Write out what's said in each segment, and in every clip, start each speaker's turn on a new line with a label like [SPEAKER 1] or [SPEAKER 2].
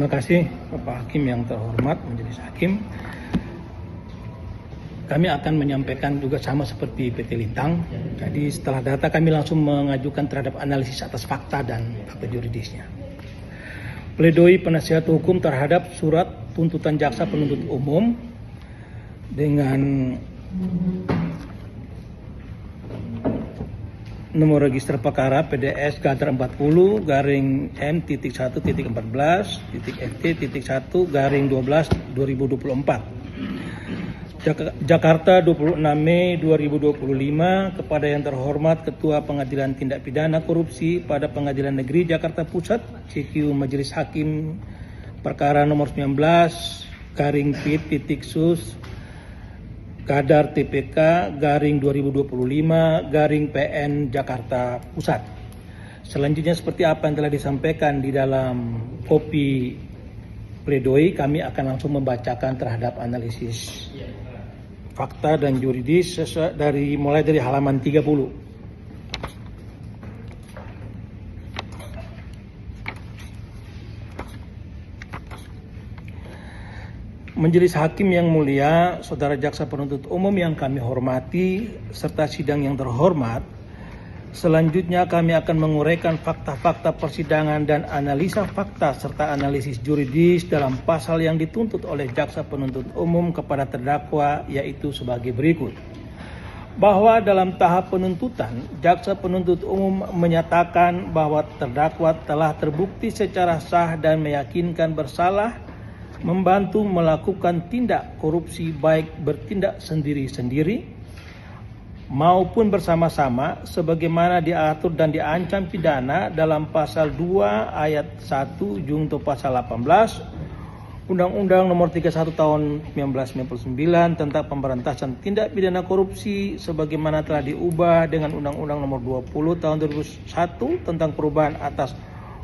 [SPEAKER 1] Terima kasih Bapak Hakim yang terhormat, Majelis Hakim. Kami akan menyampaikan juga sama seperti PT Lintang. Jadi setelah data kami langsung mengajukan terhadap analisis atas fakta dan fakta juridisnya. Pledoi penasihat hukum terhadap surat tuntutan jaksa penuntut umum dengan nomor register perkara PDS Gatar 40 garing M.1.14.FT.1 garing 12 2024. Jakarta 26 Mei 2025 kepada yang terhormat Ketua Pengadilan Tindak Pidana Korupsi pada Pengadilan Negeri Jakarta Pusat CQ Majelis Hakim perkara nomor 19 garing P.Sus Kadar TPK garing 2025 garing PN Jakarta Pusat. Selanjutnya seperti apa yang telah disampaikan di dalam kopi pledoi, kami akan langsung membacakan terhadap analisis fakta dan juridis mulai dari halaman 30. Majelis Hakim yang mulia, Saudara Jaksa Penuntut Umum yang kami hormati, serta sidang yang terhormat, selanjutnya kami akan menguraikan fakta-fakta persidangan dan analisa fakta serta analisis juridis dalam pasal yang dituntut oleh Jaksa Penuntut Umum kepada terdakwa, yaitu sebagai berikut. Bahwa dalam tahap penuntutan, Jaksa Penuntut Umum menyatakan bahwa terdakwa telah terbukti secara sah dan meyakinkan bersalah membantu melakukan tindak korupsi baik bertindak sendiri-sendiri maupun bersama-sama sebagaimana diatur dan diancam pidana dalam pasal 2 ayat 1 junto pasal 18 Undang-Undang Nomor 31 Tahun 1999 tentang pemberantasan tindak pidana korupsi sebagaimana telah diubah dengan Undang-Undang Nomor 20 Tahun 2001 tentang perubahan atas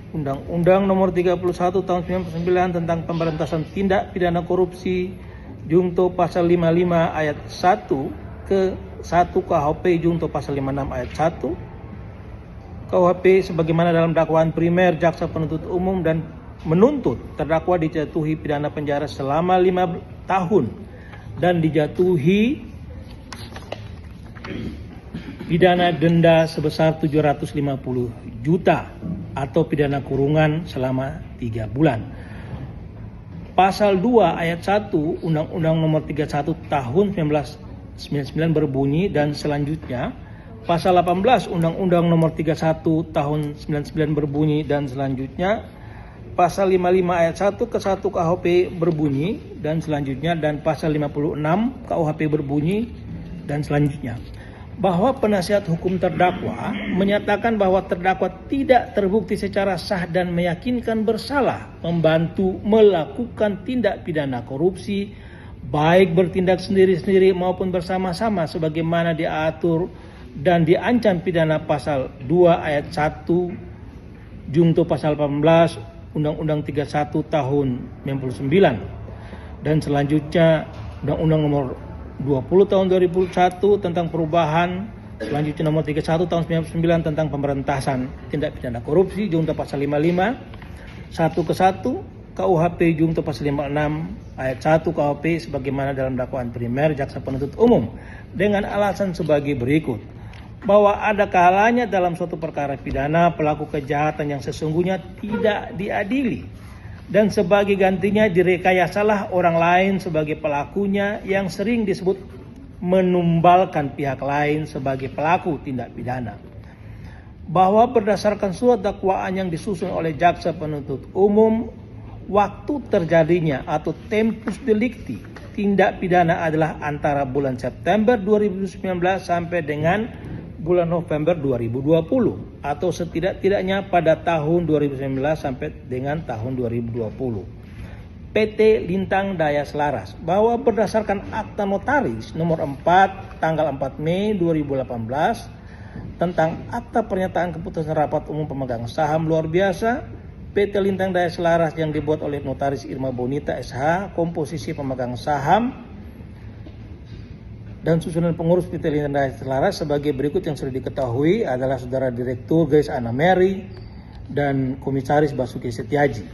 [SPEAKER 1] Undang-Undang Nomor 31 Tahun 1999 tentang pemberantasan tindak pidana korupsi junto pasal 55 ayat 1 ke 1 KUHP junto pasal 56 ayat 1 KUHP sebagaimana dalam dakwaan primer Jaksa Penuntut Umum dan menuntut terdakwa dijatuhi pidana penjara selama 5 tahun dan dijatuhi pidana denda sebesar 750 juta atau pidana kurungan selama 3 bulan. Pasal 2 ayat 1 Undang-Undang Nomor 31 Tahun 1999 berbunyi dan selanjutnya pasal 18 Undang-Undang Nomor 31 Tahun 1999 berbunyi dan selanjutnya pasal 55 ayat 1 ke 1 KUHP berbunyi dan selanjutnya dan pasal 56 KUHP berbunyi dan selanjutnya. Bahwa penasihat hukum terdakwa menyatakan bahwa terdakwa tidak terbukti secara sah dan meyakinkan bersalah membantu melakukan tindak pidana korupsi baik bertindak sendiri-sendiri maupun bersama-sama sebagaimana diatur dan diancam pidana pasal 2 ayat 1 junto pasal 18 Undang-Undang 31 tahun 1999 dan selanjutnya Undang-Undang Nomor 20 tahun 2001 tentang perubahan, selanjutnya Nomor 31 tahun 1999 tentang pemberantasan tindak pidana korupsi junto pasal 55 1 ke 1 KUHP junto pasal 56 ayat 1 KUHP sebagaimana dalam dakwaan primer Jaksa Penuntut Umum dengan alasan sebagai berikut. Bahwa ada kalanya dalam suatu perkara pidana pelaku kejahatan yang sesungguhnya tidak diadili dan sebagai gantinya direkayasalah orang lain sebagai pelakunya yang sering disebut menumbalkan pihak lain sebagai pelaku tindak pidana. Bahwa berdasarkan surat dakwaan yang disusun oleh Jaksa Penuntut Umum, waktu terjadinya atau tempus delicti tindak pidana adalah antara bulan September 2019 sampai dengan bulan November 2020 atau setidak-tidaknya pada tahun 2019 sampai dengan tahun 2020. PT Lintang Daya Selaras bahwa berdasarkan akta notaris nomor 4 tanggal 4 Mei 2018 tentang akta pernyataan keputusan rapat umum pemegang saham luar biasa PT Lintang Daya Selaras yang dibuat oleh notaris Irma Bonita SH, komposisi pemegang saham dan susunan pengurus PT Lintang Daya Selaras sebagai berikut yang sudah diketahui adalah Saudara Direktur Grace Anna Mary dan Komisaris Basuki Setiaji.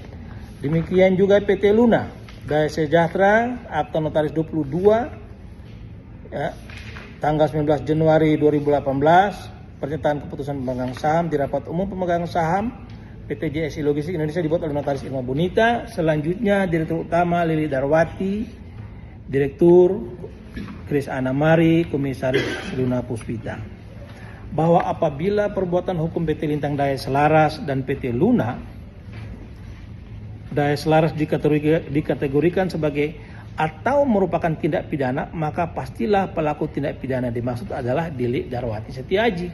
[SPEAKER 1] Demikian juga PT Luna Daya Sejahtera, Akta Notaris 22, ya, tanggal 19 Januari 2018, pernyataan keputusan pemegang saham di rapat umum pemegang saham PT JSI Logistik Indonesia dibuat oleh Notaris Irma Bonita. Selanjutnya Direktur Utama Lili Darwati, Direktur Kris Anamari, Komisaris Luna Puspita. Bahwa apabila perbuatan hukum PT Lintang Daya Selaras dan PT Luna Daya Selaras dikategorikan sebagai atau merupakan tindak pidana, maka pastilah pelaku tindak pidana dimaksud adalah Lili Darwati Setiaji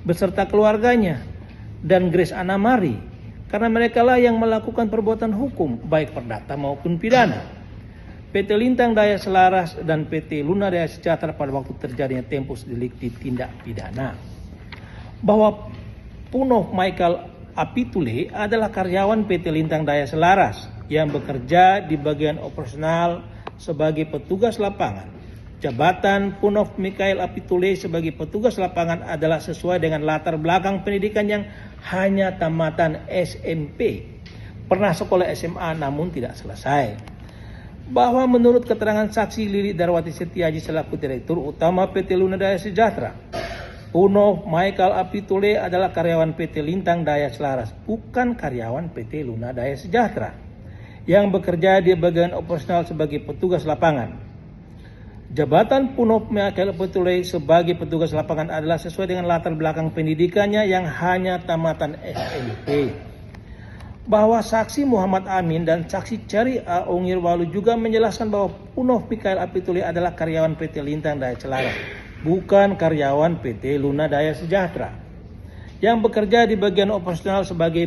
[SPEAKER 1] beserta keluarganya dan Grace Anamari, karena mereka lah yang melakukan perbuatan hukum baik perdata maupun pidana. PT Lintang Daya Selaras dan PT Luna Daya Sejahtera pada waktu terjadinya tempus delicti tindak pidana. Bahwa Punov Michael Apitule adalah karyawan PT Lintang Daya Selaras yang bekerja di bagian operasional sebagai petugas lapangan. Jabatan Punov Michael Apitule sebagai petugas lapangan adalah sesuai dengan latar belakang pendidikan yang hanya tamatan SMP. Pernah sekolah SMA namun tidak selesai. Bahwa menurut keterangan saksi Lili Darwati Setiaji selaku Direktur Utama PT Luna Daya Sejahtera, Punov Michael Apitule adalah karyawan PT Lintang Daya Selaras, bukan karyawan PT Luna Daya Sejahtera, yang bekerja di bagian operasional sebagai petugas lapangan. Jabatan Punov Michael Apitule sebagai petugas lapangan adalah sesuai dengan latar belakang pendidikannya yang hanya tamatan SMP. Bahwa saksi Muhammad Amin dan saksi Cari A. Ongirwalu juga menjelaskan bahwa Punov Michael Apitule adalah karyawan PT Lintang Daya Selaras, bukan karyawan PT Luna Daya Sejahtera, yang bekerja di bagian operasional sebagai